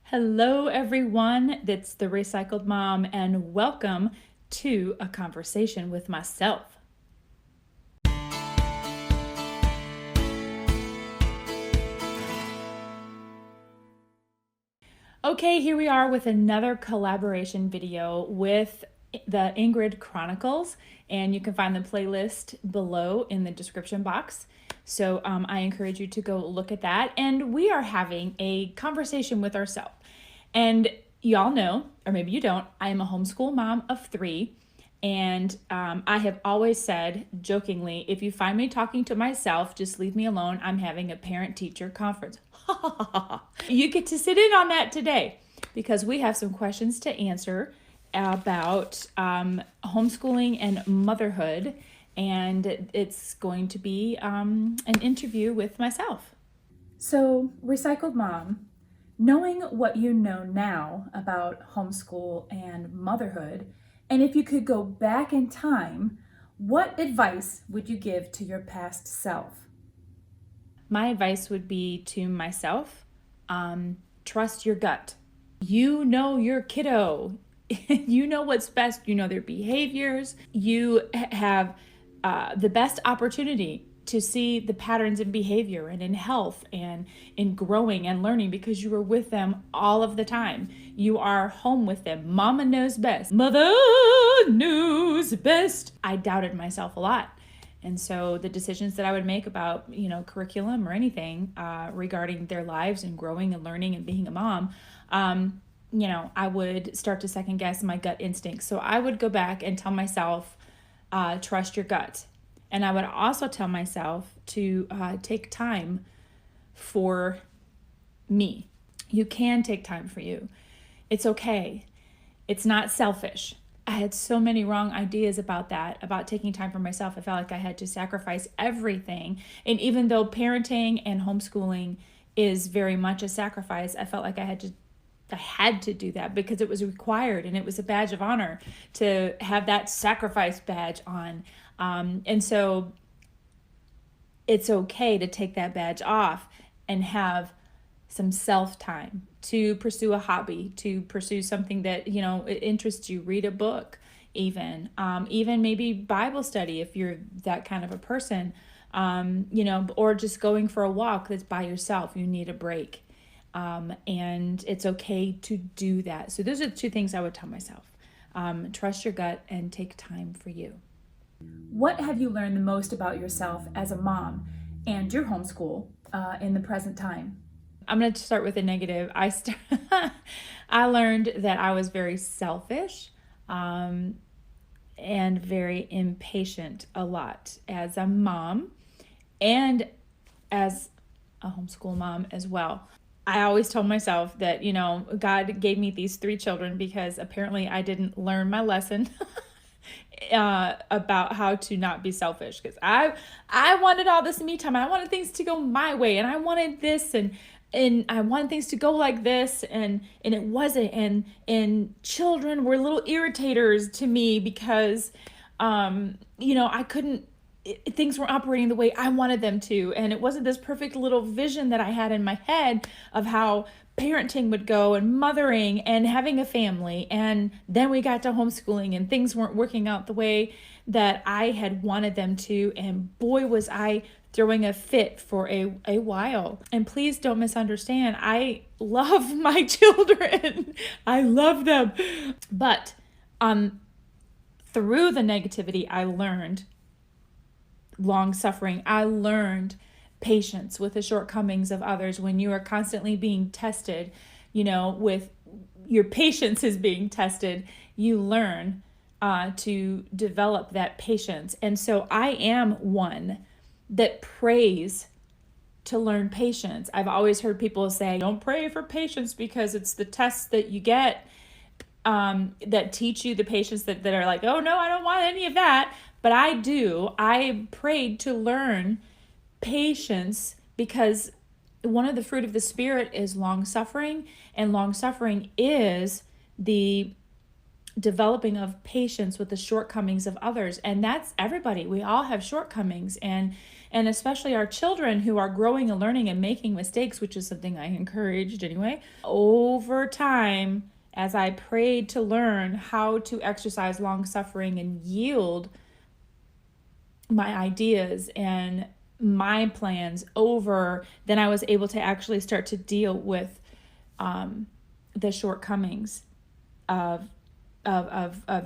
Hello, everyone. That's the Recycled Mom, and welcome to a conversation with myself. Okay, here we are with another collaboration video with the Ingrid Chronicles, and you can find the playlist below in the description box. So I encourage you to go look at that. And we are having a conversation with ourselves. And y'all know, or maybe you don't, I am a homeschool mom of 3. And I have always said jokingly, if you find me talking to myself, just leave me alone. I'm having a parent-teacher conference. You get to sit in on that today because we have some questions to answer about homeschooling and motherhood. And it's going to be an interview with myself. So, Recycled Mom, knowing what you know now about homeschool and motherhood, and if you could go back in time, what advice would you give to your past self? My advice would be to myself, trust your gut. You know your kiddo. You know what's best. You know their behaviors. You have the best opportunity to see the patterns in behavior and in health and in growing and learning because you were with them all of the time. You are home with them. Mama knows best. Mother knows best. I doubted myself a lot. And so the decisions that I would make about, curriculum or anything regarding their lives and growing and learning and being a mom, I would start to second guess my gut instincts. So I would go back and tell myself, trust your gut. And I would also tell myself to take time for me. You can take time for you. It's okay. It's not selfish. I had so many wrong ideas about that, about taking time for myself. I felt like I had to sacrifice everything. And even though parenting and homeschooling is very much a sacrifice, I felt like I had to do that because it was required and it was a badge of honor to have that sacrifice badge on. And so it's okay to take that badge off and have some self-time to pursue a hobby, to pursue something that, it interests you, read a book, even maybe Bible study if you're that kind of a person, or just going for a walk that's by yourself. You need a break. And it's okay to do that. So those are the two things I would tell myself. Trust your gut and take time for you. What have you learned the most about yourself as a mom and your homeschool in the present time? I'm going to start with a negative. I learned that I was very selfish and very impatient a lot as a mom and as a homeschool mom as well. I always told myself that, God gave me these 3 children because apparently I didn't learn my lesson about how to not be selfish, because I wanted all this me time. I wanted things to go my way, and I wanted this, and I wanted things to go like this, and it wasn't. And children were little irritators to me because, I couldn't. Things weren't operating the way I wanted them to, and it wasn't this perfect little vision that I had in my head of how parenting would go and mothering and having a family. And then we got to homeschooling and things weren't working out the way that I had wanted them to, and boy was I throwing a fit for a while. And please don't misunderstand, I love my children. I love them. But through the negativity, I learned long suffering. I learned patience with the shortcomings of others. When you are constantly being tested, with your patience is being tested, you learn to develop that patience. And so I am one that prays to learn patience. I've always heard people say, don't pray for patience because it's the tests that you get that teach you the patience that are like, oh no, I don't want any of that. But I do. I prayed to learn patience because one of the fruit of the Spirit is long suffering, and long suffering is the developing of patience with the shortcomings of others. And that's everybody. We all have shortcomings, and and especially our children who are growing and learning and making mistakes, which is something I encouraged anyway, over time, as I prayed to learn how to exercise long suffering and yield my ideas and my plans over, then I was able to actually start to deal with the shortcomings of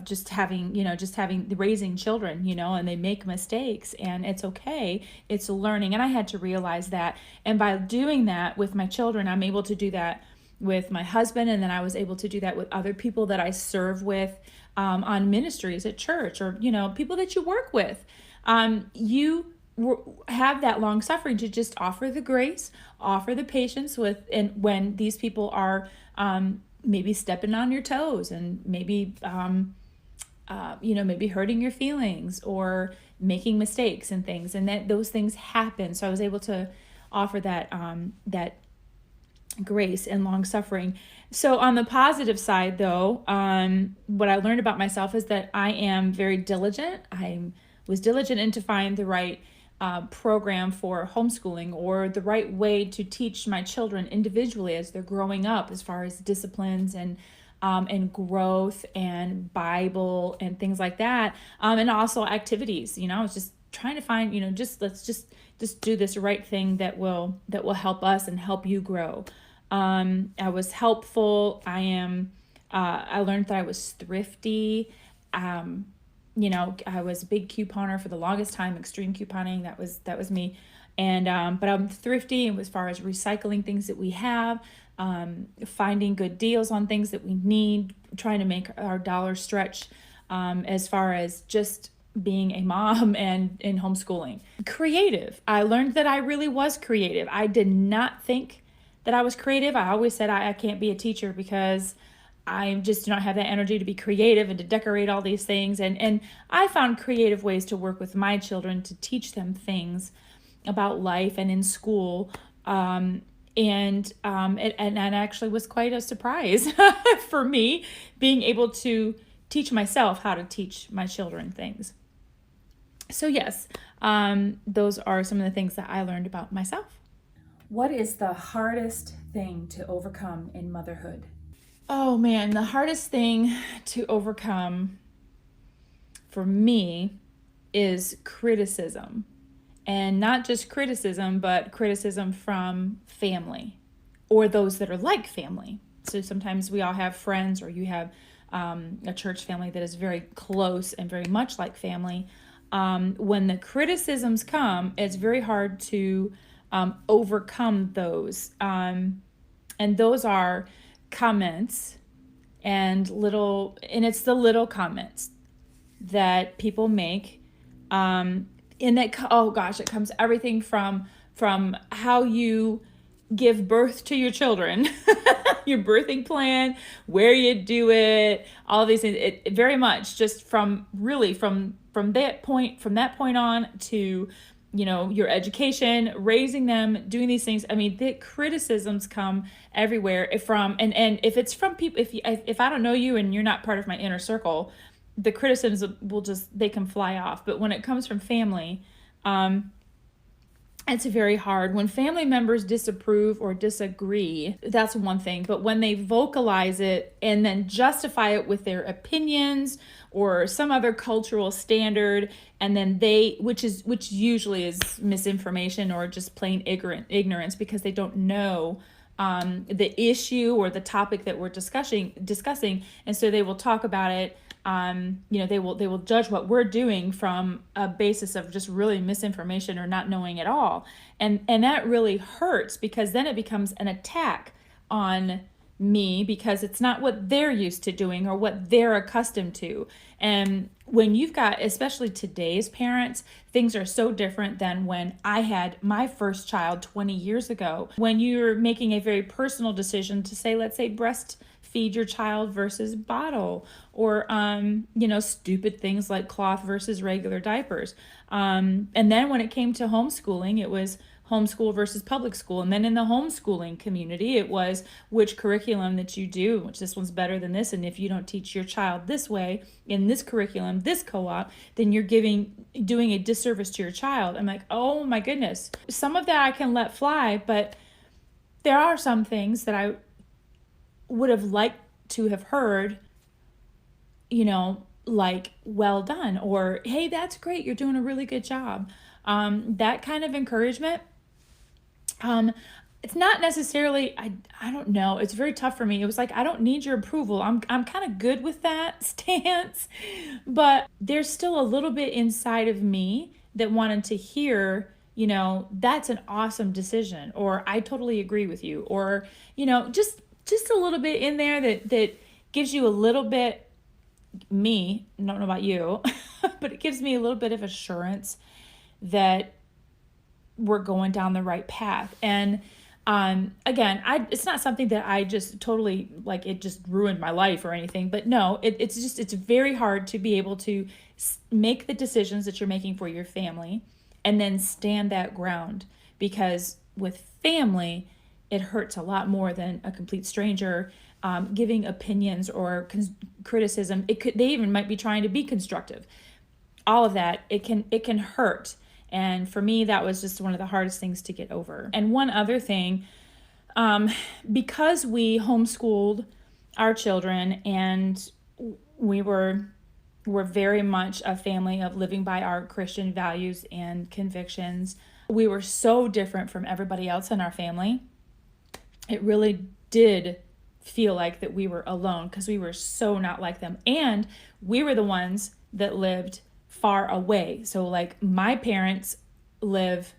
just having, raising children, and they make mistakes, and it's okay. It's learning. And I had to realize that. And by doing that with my children, I'm able to do that with my husband. And then I was able to do that with other people that I serve with on ministries at church, or, people that you work with. You have that long suffering to just offer the grace, offer the patience and when these people are maybe stepping on your toes, and maybe maybe hurting your feelings or making mistakes and things, and that those things happen. So I was able to offer that grace and long suffering. So on the positive side, though, what I learned about myself is that I am very diligent. I was diligent in to find the right program for homeschooling, or the right way to teach my children individually as they're growing up, as far as disciplines and growth and Bible and things like that, and also activities. I was just trying to find, let's just do this right thing that will help us and help you grow. I was helpful. I learned that I was thrifty. I was a big couponer for the longest time, extreme couponing. That was me. And, but I'm thrifty as far as recycling things that we have, finding good deals on things that we need, trying to make our dollars stretch, as far as just being a mom and in homeschooling. Creative. I learned that I really was creative. I did not think that I was creative. I always said I can't be a teacher because I just do not have that energy to be creative and to decorate all these things. And I found creative ways to work with my children to teach them things about life and in school. It actually was quite a surprise for me, being able to teach myself how to teach my children things. So yes, those are some of the things that I learned about myself. What is the hardest thing to overcome in motherhood? Oh man, the hardest thing to overcome for me is criticism. And not just criticism, but criticism from family or those that are like family. So sometimes we all have friends, or you have a church family that is very close and very much like family. When the criticisms come, it's very hard to overcome those. And those are comments and it's the little comments that people make, and that, oh gosh, it comes everything from how you give birth to your children, your birthing plan, where you do it, all these things. It very much just from that point on to your education, raising them, doing these things. I mean, the criticisms come everywhere and if it's from people, if I don't know you and you're not part of my inner circle, the criticisms they can fly off. But when it comes from family, it's very hard. When family members disapprove or disagree, that's one thing. But when they vocalize it and then justify it with their opinions or some other cultural standard, and then which usually is misinformation or just plain ignorance, because they don't know the issue or the topic that we're discussing, and so they will talk about it. They will judge what we're doing from a basis of just really misinformation or not knowing at all. And that really hurts, because then it becomes an attack on me, because it's not what they're used to doing or what they're accustomed to. And when you've got, especially today's parents, things are so different than when I had my first child 20 years ago. When you're making a very personal decision to say, let's say, breastfeed your child versus bottle, or stupid things like cloth versus regular diapers. And then when it came to homeschooling, it was homeschool versus public school. And then in the homeschooling community, it was which curriculum that you do, which this one's better than this. And if you don't teach your child this way in this curriculum, this co-op, then you're doing a disservice to your child. I'm like, oh my goodness. Some of that I can let fly, but there are some things that I would have liked to have heard, like, well done, or, hey, that's great, you're doing a really good job. That kind of encouragement, it's not necessarily, I don't know, it's very tough for me. It was like, I don't need your approval. I'm kind of good with that stance, but there's still a little bit inside of me that wanted to hear, that's an awesome decision, or I totally agree with you, or, just a little bit in there that gives you a little bit, I don't know about you, but it gives me a little bit of assurance that we're going down the right path. And again, it's not something that I just totally, like, it just ruined my life or anything, but no, it's very hard to be able to make the decisions that you're making for your family and then stand that ground, because with family, it hurts a lot more than a complete stranger giving opinions or criticism. They even might be trying to be constructive. All of that, it can hurt. And for me, that was just one of the hardest things to get over. And one other thing, because we homeschooled our children and we're very much a family of living by our Christian values and convictions, we were so different from everybody else in our family. It really did feel like that we were alone because we were so not like them. And we were the ones that lived far away. So like my parents live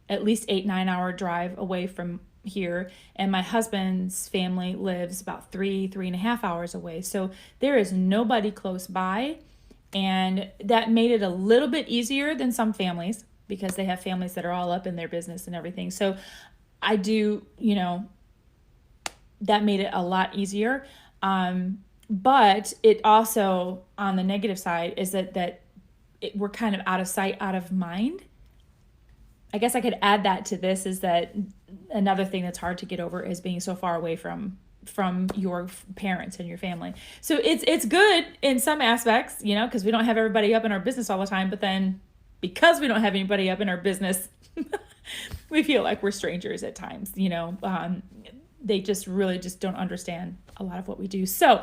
at least 8-9 hour drive away from here, and my husband's family lives about 3.5 hours away. So there is nobody close by, and that made it a little bit easier than some families because they have families that are all up in their business and everything. So I do, that made it a lot easier. But it also, on the negative side, is that we're kind of out of sight, out of mind. I guess I could add that to this, is that another thing that's hard to get over is being so far away from your parents and your family. So it's good in some aspects, because we don't have everybody up in our business all the time, but then because we don't have anybody up in our business, we feel like we're strangers at times, they just really just don't understand a lot of what we do. So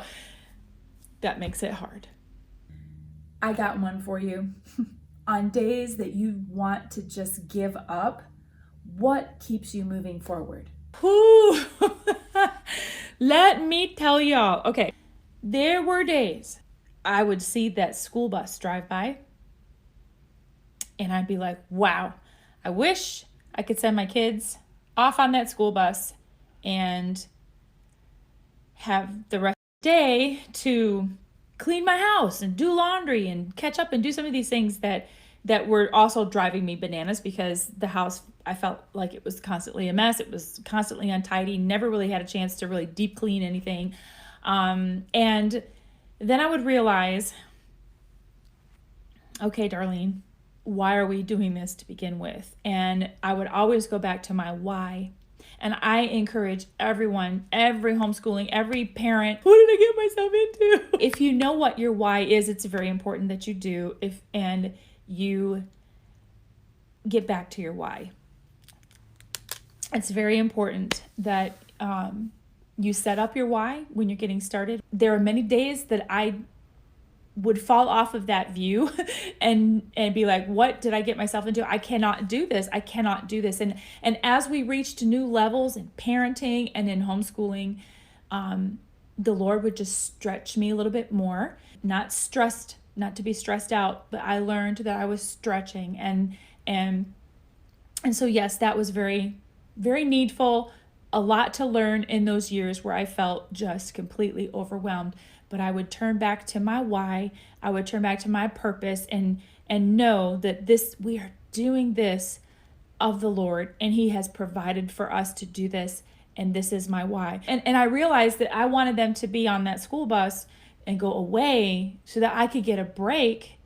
that makes it hard. I got one for you. On days that you want to just give up, what keeps you moving forward? Whew. Let me tell y'all. Okay, there were days I would see that school bus drive by and I'd be like, wow, I wish I could send my kids off on that school bus and have the rest of the day to clean my house and do laundry and catch up and do some of these things that were also driving me bananas, because the house, I felt like it was constantly a mess. It was constantly untidy, never really had a chance to really deep clean anything. And then I would realize, okay, Darlene, why are we doing this to begin with? And I would always go back to my why. And I encourage everyone, every homeschooling, every parent, what did I get myself into? If you know what your why is, it's very important that you do, and you get back to your why. It's very important that you set up your why when you're getting started. There are many days that I would fall off of that view and be like, what did I get myself into? I cannot do this. I cannot do this. And as we reached new levels in parenting and in homeschooling, the Lord would just stretch me a little bit more, not to be stressed out, but I learned that I was stretching. And so, yes, that was very, very needful, a lot to learn in those years where I felt just completely overwhelmed. But I would turn back to my why. I would turn back to my purpose and know that we are doing this of the Lord, and He has provided for us to do this, and this is my why. And I realized that I wanted them to be on that school bus and go away so that I could get a break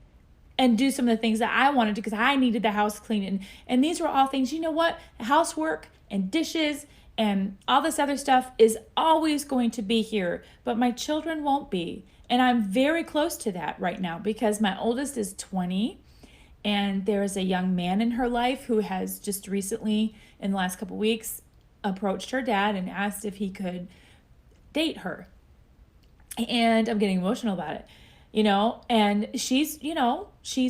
and do some of the things that I wanted to because I needed the house clean. And these were all things, you know what? Housework and dishes and all this other stuff is always going to be here, but my children won't be. And I'm very close to that right now because my oldest is 20 and there is a young man in her life who has just recently, in the last couple weeks, approached her dad and asked if he could date her. And I'm getting emotional about it, and she's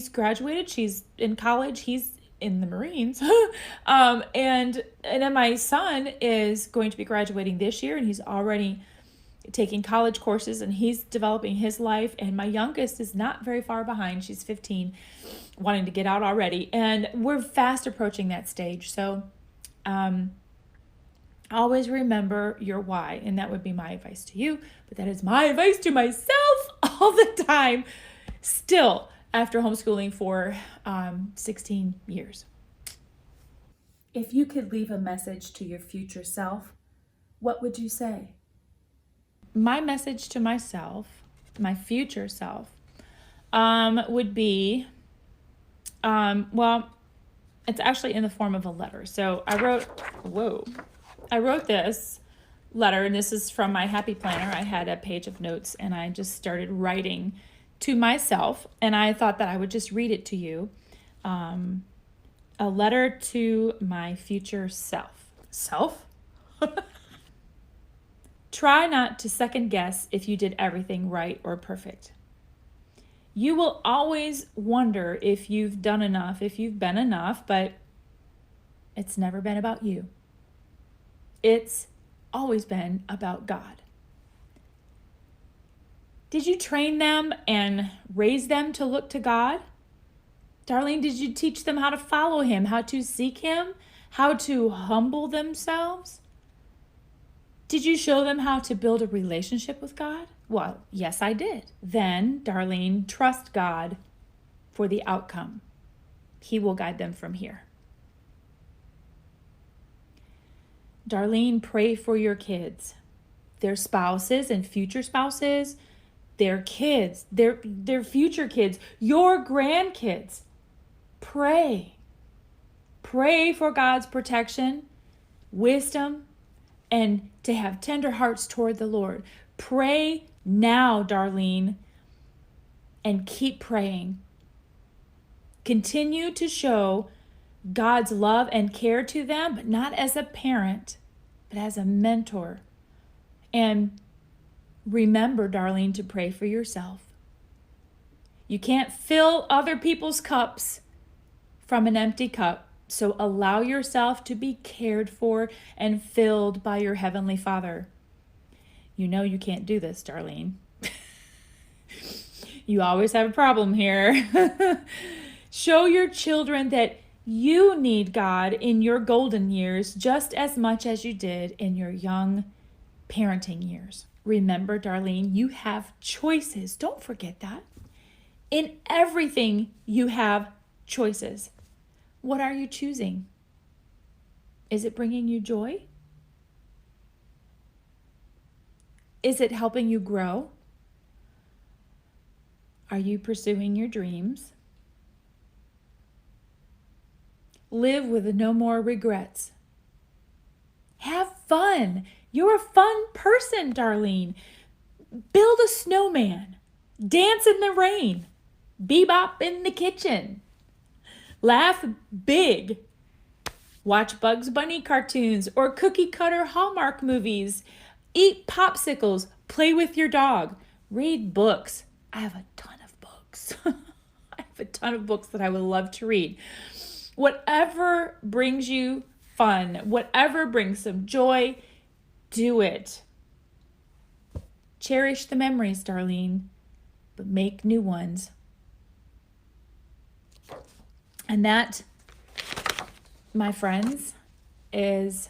graduated, she's in college, he's in the Marines. And then my son is going to be graduating this year and he's already taking college courses and he's developing his life. And my youngest is not very far behind. She's 15, wanting to get out already. And we're fast approaching that stage. So always remember your why. And that would be my advice to you. But that is my advice to myself all the time. Still, after homeschooling for 16 years. If you could leave a message to your future self, what would you say? My message to myself, my future self, would be, it's actually in the form of a letter. So I wrote this letter, and this is from my happy planner. I had a page of notes, and I just started writing to myself, and I thought that I would just read it to you. A letter to my future self. Try not to second guess if you did everything right or perfect. You will always wonder if you've done enough, if you've been enough, but it's never been about you. It's always been about God. Did you train them and raise them to look to God? Darlene, did you teach them how to follow him, how to seek him, how to humble themselves? Did you show them how to build a relationship with God? Well, yes, I did. Then, Darlene, trust God for the outcome. He will guide them from here. Darlene, pray for your kids, their spouses and future spouses, their kids, their future kids, your grandkids. Pray. Pray for God's protection, wisdom, and to have tender hearts toward the Lord. Pray now, Darlene, and keep praying. Continue to show God's love and care to them, but not as a parent, but as a mentor. And remember, Darlene, to pray for yourself. You can't fill other people's cups from an empty cup. So allow yourself to be cared for and filled by your Heavenly Father. You know you can't do this, Darlene. You always have a problem here. Show your children that you need God in your golden years just as much as you did in your young parenting years. Remember, Darlene, you have choices. Don't forget that. In everything, you have choices. What are you choosing? Is it bringing you joy? Is it helping you grow? Are you pursuing your dreams? Live with no more regrets. Have fun. You're a fun person, Darlene. Build a snowman. Dance in the rain. Bebop in the kitchen. Laugh big. Watch Bugs Bunny cartoons or cookie cutter Hallmark movies. Eat popsicles. Play with your dog. Read books. I have a ton of books. I have a ton of books that I would love to read. Whatever brings you fun, whatever brings some joy, do it. Cherish the memories, Darlene, but make new ones. And that, my friends, is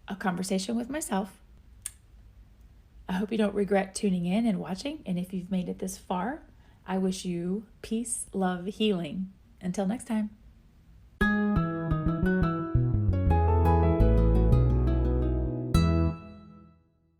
a conversation with myself. I hope you don't regret tuning in and watching. And if you've made it this far, I wish you peace, love, healing. Until next time.